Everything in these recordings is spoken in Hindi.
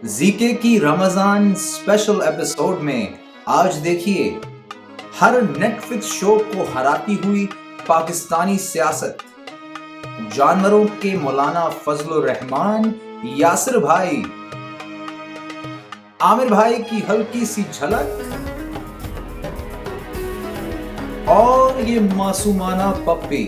जीके की रमजान स्पेशल एपिसोड में आज देखिए हर नेटफ्लिक्स शो को हराती हुई पाकिस्तानी सियासत, जानवरों के मौलाना फजलुर रहमान यासिर भाई, आमिर भाई की हल्की सी झलक और ये मासूमाना पप्पी।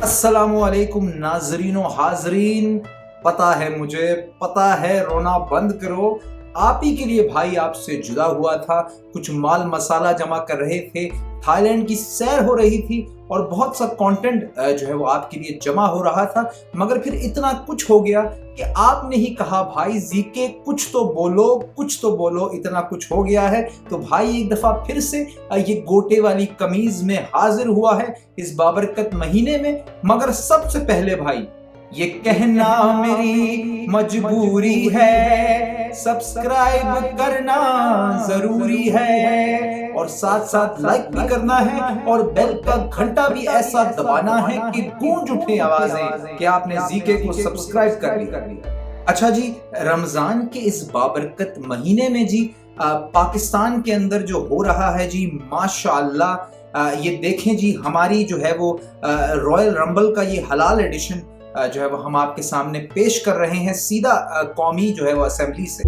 अस्सलामुअलैकुम नाजरीनो हाजरीन, पता है मुझे, पता है रोना बंद करो। आप ही के लिए भाई आपसे जुदा हुआ था, कुछ माल मसाला जमा कर रहे थे, थाईलैंड की सैर हो रही थी और बहुत सा कंटेंट जो है वो आपके लिए जमा हो रहा था, मगर फिर इतना कुछ हो गया कि आपने ही कहा भाई जीके कुछ तो बोलो, कुछ तो बोलो, इतना कुछ हो गया है। तो भाई एक दफा फिर से ये गोटे वाली कमीज में हाजिर हुआ है इस बाबरकत महीने में। मगर सबसे पहले भाई ये कहना मेरी मजबूरी है, सब्सक्राइब करना जरूरी है और साथ साथ लाइक भी करना है और बेल का घंटा भी ऐसा दबाना है कि गूंज उठे आवाजें कि आपने जीके को सब्सक्राइब कर लिया। अच्छा जी, रमजान के इस बाबरकत महीने में जी पाकिस्तान के अंदर जो हो रहा है जी, माशाअल्लाह, ये देखें जी, हमारी जो है वो रॉयल रंबल का ये हलाल एडिशन जो है वो हम आपके सामने पेश कर रहे हैं सीधा कौमी जो है वो असेंबली से।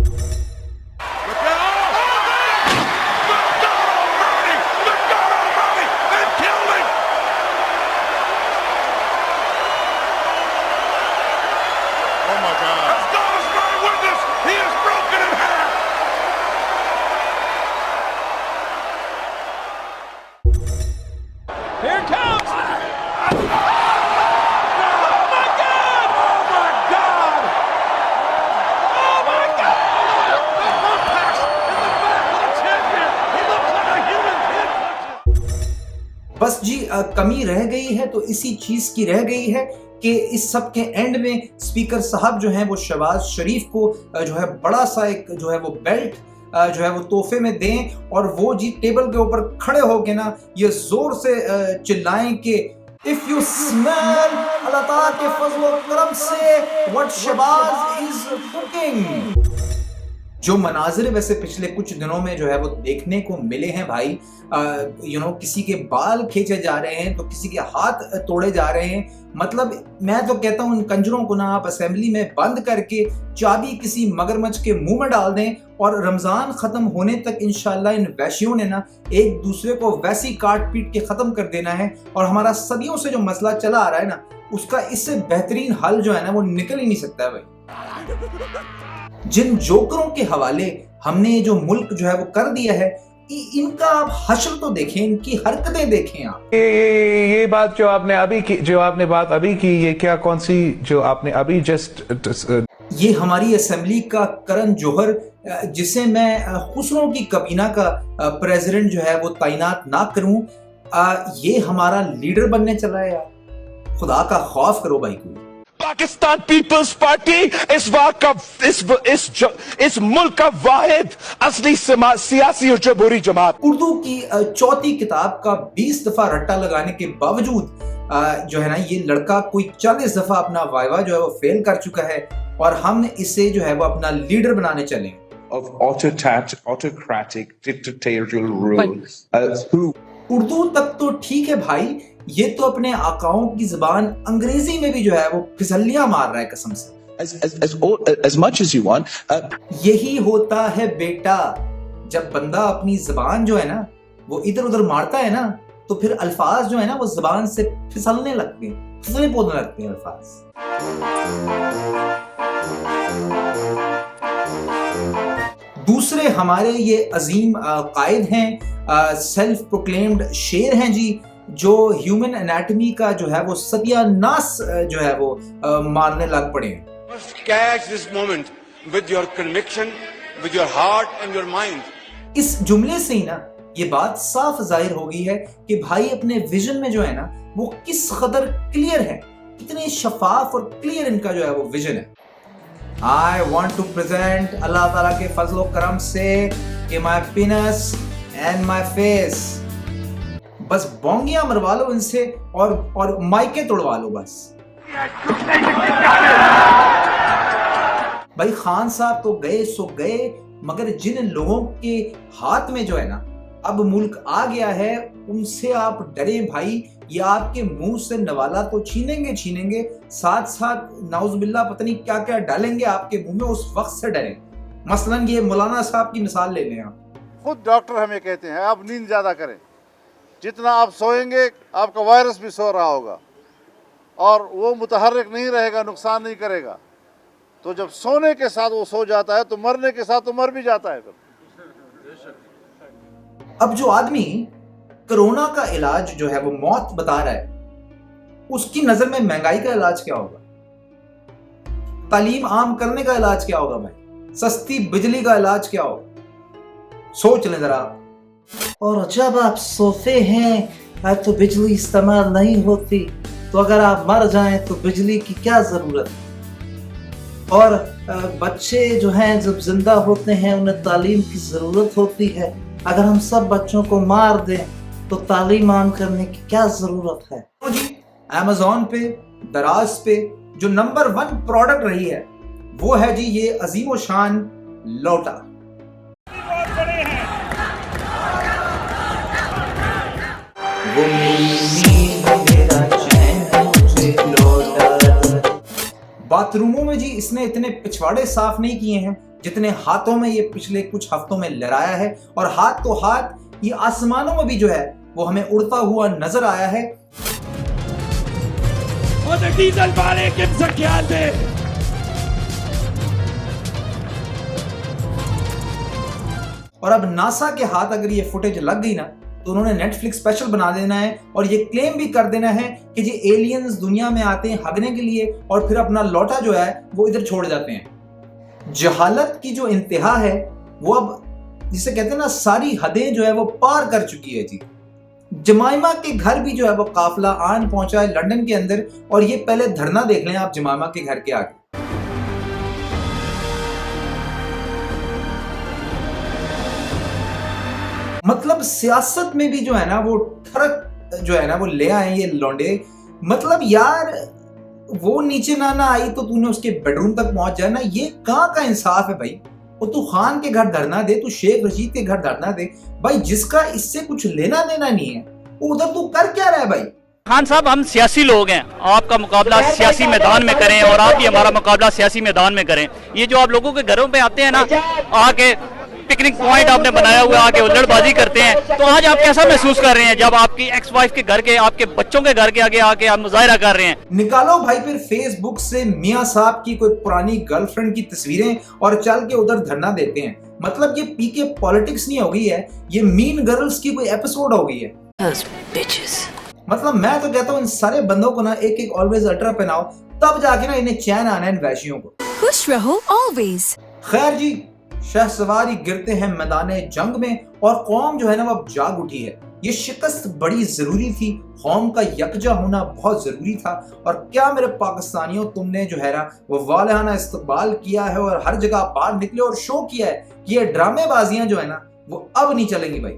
बस जी कमी रह गई है तो इसी चीज की रह गई है कि इस सब के एंड में स्पीकर साहब जो हैं वो शहबाज शरीफ को जो है बड़ा सा एक जो है वो बेल्ट जो है वो तोहफे में दें और वो जी टेबल के ऊपर खड़े होके ना ये जोर से चिल्लाएं कि इफ यू स्मेल अल्लाह ताला के फजल और करम से व्हाट शहबाज इज कुकिंग। जो मनाजिर वैसे पिछले कुछ दिनों में जो है वो देखने को मिले हैं भाई, किसी के बाल खींचे जा रहे हैं तो किसी के हाथ तोड़े जा रहे हैं। मतलब मैं तो कहता हूं इन कंजरों को ना आप असेंबली में बंद करके चाबी किसी मगरमच्छ के मुंह में डाल दें और रमजान खत्म होने तक इंशाल्लाह इन वैशियों ने ना एक दूसरे को वैसी काट पीट के खत्म कर देना है और हमारा सदियों से जो मसला चला आ रहा है ना उसका इससे बेहतरीन हल जो है ना वो निकल ही नहीं सकता है भाई। जिन जोकरों के हवाले हमने ये जो मुल्क जो है वो कर दिया है, इनका आप हश्र तो देखें, इनकी हरकतें देखें आप। ये बात जो आपने अभी की, जो आपने बात अभी की, ये क्या कौन सी जो आपने अभी जस्ट ये हमारी असेंबली का करण जौहर, जिसे मैं खुसरों की कबीना का प्रेसिडेंट जो है वो तैनात ना करूं, ये हमारा लीडर बनने चला है यार। खुदा का खौफ करो भाई को। पाकिस्तान पीपल्स पार्टी इस मुल्क का वाहिद असली सियासी और जमहूरी जमात। उर्दू की चौथी किताब का 20 दफा रट्टा लगाने के बावजूद जो है ना ये लड़का कोई 40 दफा अपना वाइवा जो है वो फेल कर चुका है और हम इसे जो है वो अपना लीडर बनाने चले। Of autocratic dictatorial rule. Urdu तक तो ठीक है भाई, ये तो अपने आकाओं की जुबान अंग्रेजी में भी जो है वो फिसलियां मार रहा है कसम से। As much as you want. यही होता है बेटा, जब बंदा अपनी जुबान जो है ना वो इधर उधर मारता है ना तो फिर अल्फाज जो है ना वो जुबान से फिसलने लगते हैं, फिसले पोदने लगते हैं अल्फाज। दूसरे हमारे ये अजीम कायद हैं, सेल्फ प्रोक्लेम्ड शेर हैं जी, जो ह्यूमन एनाटॉमी का जो है वो सत्यानाश जो है वो मारने लग पड़े हैं। Catch this moment with your conviction, with your heart and your mind. इस जुमले से ही ना ये बात साफ जाहिर हो गई है कि भाई अपने विजन में जो है ना वो किस कदर क्लियर है, कितने शफाफ और क्लियर इनका जो है वो विजन है। I want to present अल्लाह ताला के फजल करम से कि my penis and my face बस बोंगियां मरवा लो इनसे और माइके तोड़वा लो बस। भाई खान साहब तो गए सो गए, मगर जिन लोगों के हाथ में जो है ना अब मुल्क आ गया है उनसे आप डरे भाई। ये आपके मुंह से नवाला तो छीनेंगे, साथ साथ नाउजुबिल्लाह पता नहीं क्या क्या डालेंगे आपके मुंह में, उस वक्त से डरें। मसलन ये मौलाना साहब की मिसाल ले लें आप। खुद डॉक्टर हमें कहते हैं आप नींद ज़्यादा करें, जितना आप सोएंगे आपका वायरस भी सो रहा होगा और वो मुतहर्रिक नहीं रहेगा, नुकसान नहीं करेगा। तो जब सोने के साथ वो सो जाता है तो मरने के साथ तो मर भी जाता है। अब जो आदमी कोरोना का इलाज जो है वो मौत बता रहा है, उसकी नजर में महंगाई का इलाज क्या होगा? तालीम आम करने का इलाज क्या होगा भाई? सस्ती बिजली का इलाज क्या होगा? सोच लें जरा। और जब आप सोते हैं तो बिजली इस्तेमाल नहीं होती, तो अगर आप मर जाएं तो बिजली की क्या जरूरत? और बच्चे जो हैं जब जिंदा होते हैं उन्हें तालीम की जरूरत होती है। अगर हम सब बच्चों को मार दें तो तालीम आम करने की क्या जरूरत है? तो जी Amazon पे, दराज पे जो नंबर 1 प्रोडक्ट रही है वो है जी ये अजीम व शान लोटा। वो बाथरूमों में जी इसने इतने पिछवाड़े साफ नहीं किए हैं जितने हाथों में ये पिछले कुछ हफ्तों में लहराया है। और हाथ तो हाथ ये आसमानों में भी जो है वो हमें उड़ता हुआ नजर आया है। डीजल वाले किससे ख्याल दे। और अब नासा के हाथ अगर ये फुटेज लग गई ना तो उन्होंने नेटफ्लिक्स स्पेशल बना देना है और ये क्लेम भी कर देना है कि ये एलियंस दुनिया में आते हैं हगने के लिए और फिर अपना लौटा जो है वो इधर छोड़ जाते हैं। जहालत की जो इंतहा है वो अब जिसे कहते हैं ना सारी हदें जो है वो पार कर चुकी है जी। जमाइमा के घर भी जो है वो काफिला आन पहुंचा है लंदन के अंदर, और ये पहले धरना देख लें आप जमाइमा के घर के आगे। मतलब सियासत में भी जो है ना वो ठरक जो है ना वो ले आए ये लौंडे। मतलब यार वो नीचे ना आई तो तूने उसके बेडरूम तक पहुंच जाए ना, ये कहाँ का इंसाफ है भाई? वो तू खान के घर धरना दे, तू शेख रशीद के घर धरना दे भाई, जिसका इससे कुछ लेना देना नहीं है वो उधर तू कर क्या रहा है भाई? खान साहब हम सियासी लोग हैं, आपका मुकाबला सियासी मैदान में करें और आप भी हमारा मुकाबला सियासी मैदान में करें। ये जो आप लोगों के घरों पे आते हैं ना, आके पिकनिक पॉइंट आपने बनाया हुआ, आके उल्लड़बाजी करते हैं, तो आज आप कैसा महसूस कर रहे हैं जब आपकी एक्स वाइफ के घर के, आपके बच्चों के घर के आगे आके आप मुजाहिरा कर रहे हैं? निकालो भाई फिर फेसबुक से मियां साहब की कोई पुरानी गर्लफ्रेंड की तस्वीरें और चल के उधर धरना देते हैं। मतलब ये पीके पॉलिटिक्स नहीं हो गई है, ये मीन गर्ल्स की कोई एपिसोड हो गई है। मतलब मैं तो कहता हूँ इन सारे बंदों को ना एक एक ऑलवेज अल्ट्रा पहनाओ, तब जाके ना इन्हें चैन आना है इन वैशियों को। खुश रहो ऑलवेज। खैर जी, शहसवार गिरते हैं मैदाने जंग में और कौम जो है ना वो अब जाग उठी है। ये शिकस्त बड़ी जरूरी थी, कौम का यकजा होना बहुत जरूरी था। और क्या मेरे पाकिस्तानियों तुमने जो है ना वो वालहाना इस्तकबाल किया है और हर जगह बाहर निकले और शो किया है कि ये ड्रामेबाजियां जो है ना वो अब नहीं चलेंगी भाई।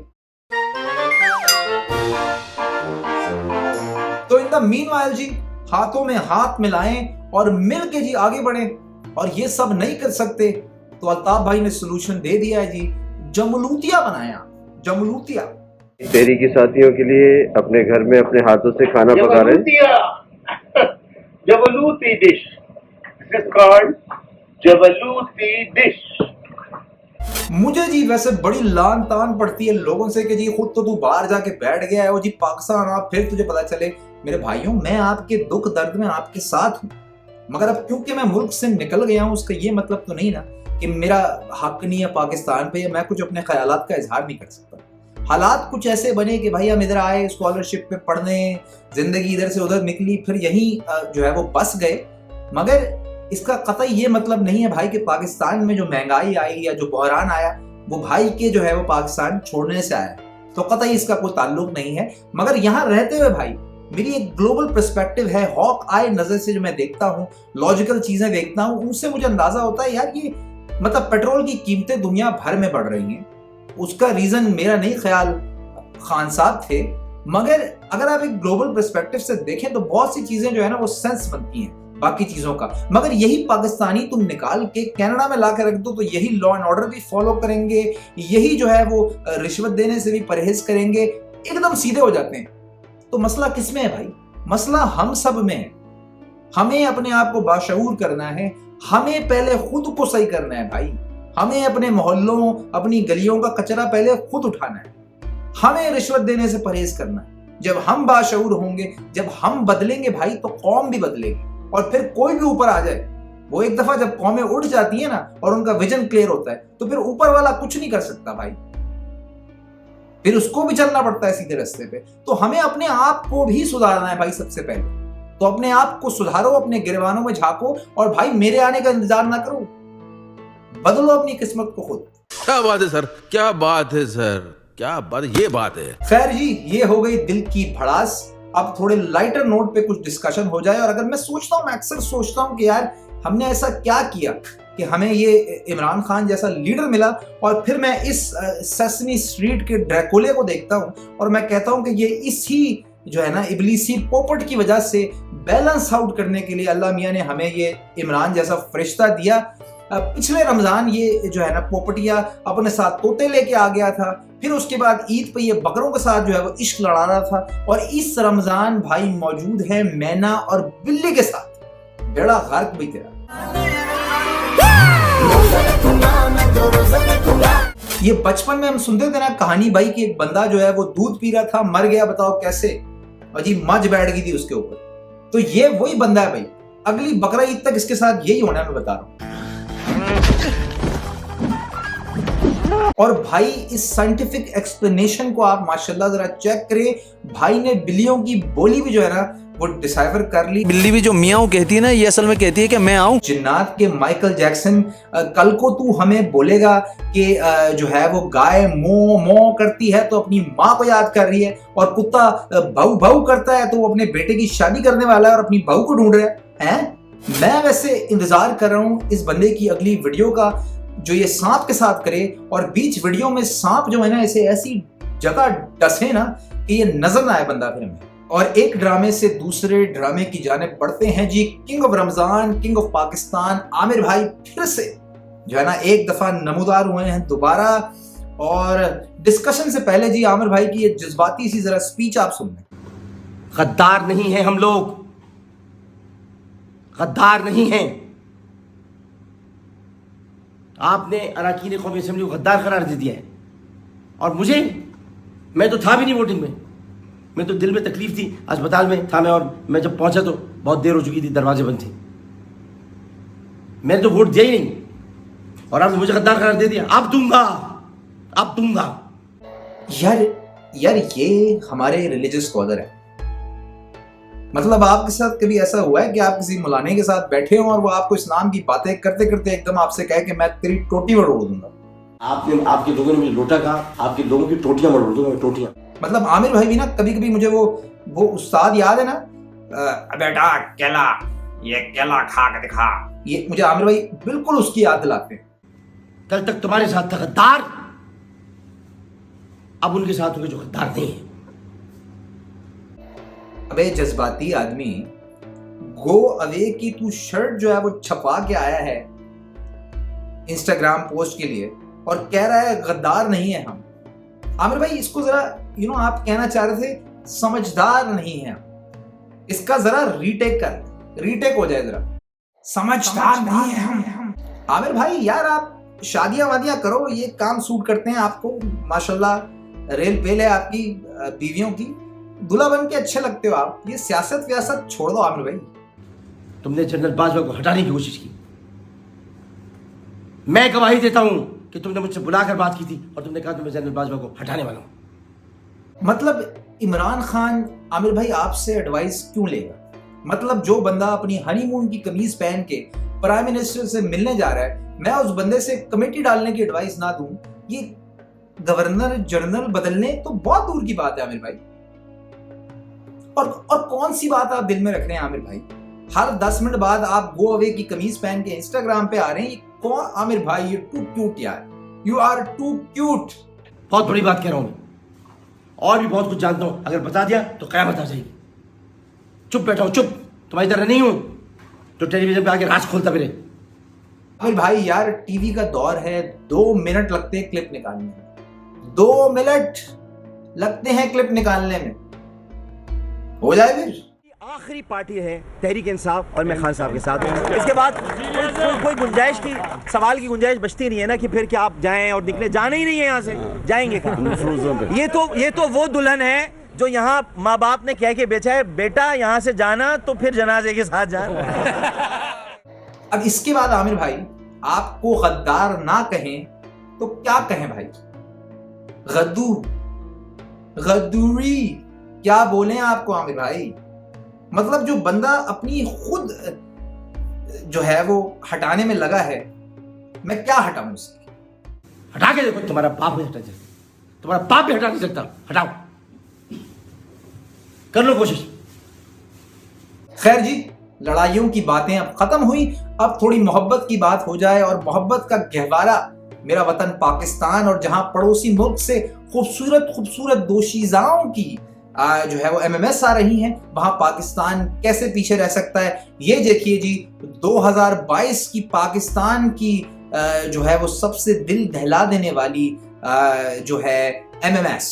तो इन द मीनवाइल जी हाथों में हाथ मिलाएं और मिल के जी आगे बढ़ें। और ये सब नहीं कर सकते तो अल्ताफ भाई ने सोल्यूशन दे दिया है जी, जमलूतिया बनाया, जमलूतिया। तेरी की साथियों के लिए अपने घर में अपने हाथों से खाना पका रहे। जबलूती डिश, दिस इज कॉल्ड जबलूती डिश। मुझे जी वैसे बड़ी लान तान पड़ती है लोगों से कि जी खुद तो तू बाहर जाके बैठ गया है और जी पाकिस्तान आ, फिर तुझे पता चले। मेरे भाइयों, मैं आपके दुख दर्द में आपके साथ हूँ, मगर अब क्योंकि मैं मुल्क से निकल गया हूँ उसका ये मतलब तो नहीं ना कि मेरा हक नहीं है पाकिस्तान पे, या मैं कुछ अपने ख्यालात का इजहार नहीं कर सकता। हालात कुछ ऐसे बने कि भाई हम इधर आए स्कॉलरशिप पे पढ़ने, जिंदगी इधर से उधर निकली, फिर यहीं जो है वो बस गए। मगर इसका कतई ये मतलब नहीं है भाई कि पाकिस्तान में जो महंगाई आई या जो बहरान आया वो भाई के जो है वो पाकिस्तान छोड़ने से आया, तो कतई इसका कोई ताल्लुक नहीं है। मगर यहाँ रहते हुए भाई मेरी एक ग्लोबल पर्सपेक्टिव है, हॉक आई नजर से जो मैं देखता हूँ, लॉजिकल चीजें देखता हूँ, उनसे मुझे अंदाजा होता है यार ये मतलब पेट्रोल की कीमतें दुनिया भर में बढ़ रही हैं। उसका रीजन मेरा नहीं ख्याल खान साहब थे, मगर अगर आप एक ग्लोबल पर्सपेक्टिव से देखें तो बहुत सी चीजें जो है ना वो सेंस बनती हैं बाकी चीजों का। मगर यही पाकिस्तानी तुम निकाल के कनाडा में ला के रख दो तो यही लॉ एंड ऑर्डर भी फॉलो करेंगे, यही जो है वो रिश्वत देने से भी परहेज करेंगे, एकदम सीधे हो जाते हैं। तो मसला किसमें है भाई? मसला हम सब में है। हमें अपने आप को बाशऊर करना है, हमें पहले खुद को सही करना है भाई। हमें अपने मोहल्लों, अपनी गलियों का कचरा पहले खुद उठाना है, हमें रिश्वत देने से परहेज करना है। जब हम बाशऊर होंगे, जब हम बदलेंगे भाई, तो कौम भी बदलेगी। और फिर कोई भी ऊपर आ जाए, वो एक दफा जब कौमें उठ जाती है ना और उनका विजन क्लियर होता है, तो फिर ऊपर वाला कुछ नहीं कर सकता भाई, फिर उसको भी चलना पड़ता है सीधे रास्ते पे। तो हमें अपने आप को भी सुधारना है भाई सबसे पहले। तो अपने आप को सुधारो, अपने गिरबानों में झांको और भाई मेरे आने का इंतजार ना करो, बदलो अपनी किस्मत को खुद। क्या बात है सर, क्या बात है सर, क्या बात, ये बात है। खैर जी, ये हो गई दिल की भड़ास। अब थोड़े लाइटर नोट पे कुछ डिस्कशन हो जाए। और अगर मैं सोचता हूँ, मैं अक्सर सोचता हूँ कि यार हमने ऐसा क्या किया कि हमें ये इमरान खान जैसा लीडर मिला, और फिर मैं इस सेसमी स्ट्रीट के ड्रैकुले को देखता हूँ और मैं कहता हूँ कि ये इसी जो है ना इबलीसी पोपट की वजह से बैलेंस आउट करने के लिए अल्लाह मियाँ ने हमें ये इमरान जैसा फरिश्ता दिया। पिछले रमजान ये जो है ना पोपटिया अपने साथ तोते लेके आ गया था, फिर उसके बाद ईद पे ये बकरों के साथ जो है वो इश्क लड़ा रहा था, और इस रमजान भाई मौजूद है मैना और बिल्ली के साथ। बेड़ा गर्क भी तेरा। ये बचपन में हम सुनते थे ना कहानी भाई कि एक बंदा जो है वो दूध पी रहा था, मर गया, बताओ कैसे, अजीब मज बैठ गई थी उसके ऊपर। तो ये वही बंदा है भाई, अगली बकरा ईद तक इसके साथ यही होना है, मैं बता रहा हूं। और भाई इस साइंटिफिक एक्सप्लेनेशन को आप माशाल्लाह जरा चेक करें। भाई ने बिल्लियों की बोली भी जो है ना वो डिसाइफर कर ली। बिल्ली भी जो मियाऊ कहती है ना, ये असल में कहती है कि मैं आऊं। जिन्नात के माइकल जैक्सन, कल को तू हमें बोलेगा कि जो है वो गाय मो मो करती है तो अपनी माँ को याद कर रही है, और कुत्ता भाऊ भाऊ करता है तो वो अपने बेटे की शादी करने वाला है और अपनी बहू को ढूंढ रहा है। मैं वैसे इंतजार कर रहा हूँ इस बंदे की अगली वीडियो का जो ये सांप के साथ करे, और बीच वीडियो में सांप जो है ना इसे ऐसी जगह डसे ना कि ये नजर ना आए बंदा फिर में। और एक ड्रामे से दूसरे ड्रामे की जानिब बढ़ते हैं जी। King of Ramzan, king of Pakistan Aamir भाई फिर से जो है ना एक दफा नमूदार हुए हैं दोबारा। और डिस्कशन से पहले जी आमिर भाई की ये जज्बाती सी जरा स्पीच आप सुन लें। गद्दार नहीं है हम लोग, गद्दार नहीं है। आपने अरकान कौमी असेंबली को गद्दार करार दे दिया है, और मैं तो था भी नहीं वोटिंग में, मैं तो दिल में तकलीफ थी, अस्पताल में था मैं, और मैं जब पहुंचा तो बहुत देर हो चुकी थी, दरवाजे बंद थे, मैंने तो वोट दिया ही नहीं, और आपने मुझे गद्दार करार दे दिया। अब दूंगा। यार ये हमारे रिलीजियस स्कॉलर है, मतलब आपके साथ कभी ऐसा हुआ है कि आप किसी मौलाने के साथ बैठे हो और वो आपको इस्लाम की बातें करते करते एकदम आपसे कहे कि मैं तेरी टोटी मरोड़ दूंगा? आपके लोगों ने मुझे लोटा कहा, आपके लोगों की टोटियां मरोड़ दूंगा, टोटियां। मतलब आमिर भाई भी ना कभी कभी मुझे वो उस्ताद याद है ना, बेटा केला, ये केला खा के दिखा, ये मुझे आमिर भाई बिल्कुल उसकी याद दिलाते हैं। कल तक तुम्हारे साथ था गद्दार, अब उनके साथ होंगे जो गद्दार नहीं है। अबे जज्बाती आदमी, गो अवे की तू शर्ट जो है वो छपा के आया है इंस्टाग्राम पोस्ट के लिए और कह रहा है गद्दार नहीं है हम। आमिर भाई इसको जरा आप कहना चाह रहे थे समझदार नहीं है, इसका जरा रीटेक हो जाए जरा, समझदार नहीं है हम। आमिर भाई यार आप शादियां वादियां करो, ये काम सूट करते हैं आपको, माशाल्लाह रेल पेल है आपकी बीवियों की, दूल्हा बन के अच्छे लगते हो आप। ये सियासत व्यासत छोड़ दो आमिर भाई। तुमने जनरल बाजवा को हटाने की कोशिश की, मैं गवाही देता हूं कि तुमने मुझसे बुलाकर बात की थी और तुमने कहा कि मैं जनरल बाजवा को हटाने वाला हूं। मतलब इमरान खान आमिर भाई आपसे एडवाइस क्यों लेगा? मतलब जो बंदा अपनी हनीमून की कमीज पहन के प्राइम मिनिस्टर से मिलने जा रहा है, मैं उस बंदे से कमेटी डालने की एडवाइस ना दूं, ये गवर्नर जनरल बदलने तो बहुत दूर की बात है आमिर भाई। और कौन सी बात आप दिल में रख रहे हैं आमिर भाई? हर 10 मिनट बाद आप गो अवे की कमीज पहन के इंस्टाग्राम पे आ रहे हैं, ये कौन आमिर भाई? ये टू क्यूट यार, यू आर टू क्यूट। बहुत बड़ी बात कह रहा हूं, और भी बहुत कुछ जानता हूं, अगर बता दिया तो क़यामत आ जाएगी। चुप बैठा हूं, चुप। तुम्हारी तरह नहीं हूं जो टेलीविजन पे आके राज खोलता फिरे। आमिर भाई यार, टीवी का दौर है, 2 मिनट लगते हैं क्लिप निकालने में, 2 मिनट लगते हैं क्लिप निकालने में, हो जाए फिर। आखिरी पार्टी है तहरीक इंसाफ और मैं खान साहब के साथ हूं। इसके बाद कोई गुंजाइश की, सवाल की गुंजाइश बचती नहीं है ना कि फिर क्या आप जाएं और निकले, जाना ही नहीं है यहाँ से, जाएंगे कहाँ? ये तो वो दुल्हन है जो यहाँ माँ बाप ने कह के बेचा है, बेटा यहाँ से जाना तो फिर जनाजे के साथ जाना। अब इसके बाद आमिर भाई, आपको गद्दार ना कहें तो क्या कहें भाई? गद्दूरी क्या बोले आपको आमिर भाई? मतलब जो बंदा अपनी खुद जो है वो हटाने में लगा है, मैं क्या हटाऊं उसकी? हटा के देखो, तुम्हारा बाप भी हटा सकता, तुम्हारा बाप भी हटा नहीं सकता। हटाओ, कर लो कोशिश। खैर जी, लड़ाइयों की बातें अब खत्म हुई, अब थोड़ी मोहब्बत की बात हो जाए। और मोहब्बत का गहवारा मेरा वतन पाकिस्तान, और जहां पड़ोसी मुल्क से खूबसूरत दोशीज़ाओं की जो है वो MMS आ रही हैं, वहां पाकिस्तान कैसे पीछे रह सकता है? ये देखिए जी, 2022 की पाकिस्तान की जो है वो सबसे दिल दहला देने वाली जो है MMS।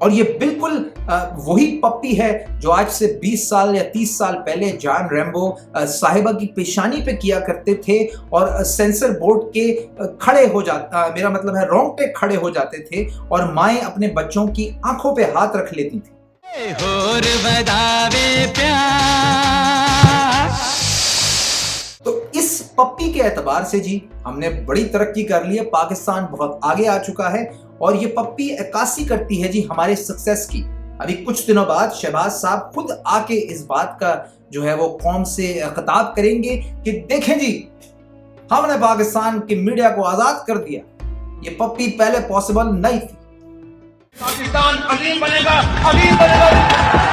और ये बिल्कुल वही पप्पी है जो आज से 20 साल या 30 साल पहले जॉन रैम्बो साहिबा की पेशानी पे किया करते थे, और सेंसर बोर्ड के खड़े हो जाता, मेरा मतलब है रोंगटे खड़े हो जाते थे, और माएं अपने बच्चों की आंखों पे हाथ रख लेती थी। तो इस पप्पी के एतबार से जी हमने बड़ी तरक्की कर ली है, पाकिस्तान बहुत आगे आ चुका है, और ये पप्पी अक्कासी करती है जी हमारे सक्सेस की। अभी कुछ दिनों बाद शहबाज साहब खुद आके इस बात का जो है वो कौम से खिताब करेंगे कि देखें जी, हमने पाकिस्तान के मीडिया को आजाद कर दिया, ये पप्पी पहले पॉसिबल नहीं थी। पाकिस्तान अजीम बनेगा, अजीम बनेगा।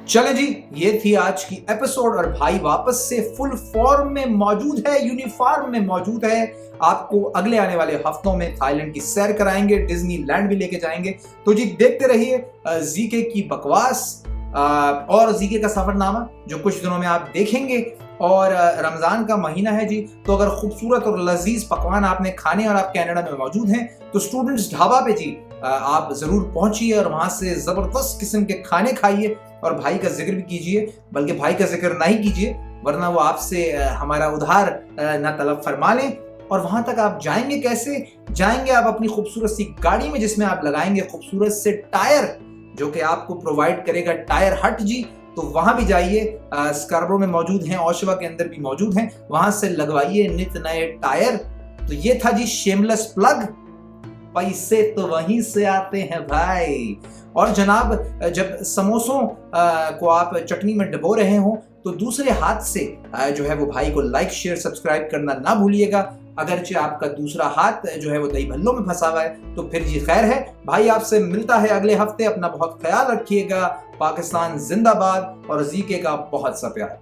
चले जी, ये थी आज की एपिसोड, और भाई वापस से फुल फॉर्म में मौजूद है, यूनिफॉर्म में मौजूद है। आपको अगले आने वाले हफ्तों में थाईलैंड की सैर कराएंगे, डिज्नीलैंड भी लेके जाएंगे। तो जी देखते रहिए जीके की बकवास और जीके का सफरनामा, जो कुछ दिनों में आप देखेंगे। और रमजान का महीना है जी, तो अगर खूबसूरत और लजीज पकवान आपने खाने और आप कनाडा में मौजूद हैं, तो स्टूडेंट्स ढाबा पे जी आप जरूर पहुंचिए और वहां से जबरदस्त किस्म के खाने खाइए, और भाई का जिक्र भी कीजिए, बल्कि भाई का जिक्र नहीं कीजिए वरना वो आपसे हमारा उधार ना तलब फरमा लें। और वहां तक आप जाएंगे कैसे? जाएंगे आप अपनी खूबसूरत सी गाड़ी में, जिसमें आप लगाएंगे खूबसूरत से टायर, जो कि आपको प्रोवाइड करेगा टायर हट जी। तो वहां भी जाइए, स्कार्बरो में मौजूद हैं, ओशवा के अंदर भी मौजूद हैं, वहां से लगवाइए नित नए टायर। तो ये था जी शेमलेस प्लग, पैसे तो वहीं से आते हैं भाई। और जनाब, जब समोसों को आप चटनी में डबो रहे हो, तो दूसरे हाथ से जो है वो भाई को लाइक शेयर सब्सक्राइब करना ना भूलिएगा। अगरचे आपका दूसरा हाथ जो है वो दही भल्लों में फंसा हुआ है, तो फिर जी खैर है। भाई आपसे मिलता है अगले हफ्ते, अपना बहुत ख्याल रखिएगा। पाकिस्तान जिंदाबाद, और जीके का बहुत सा प्यार।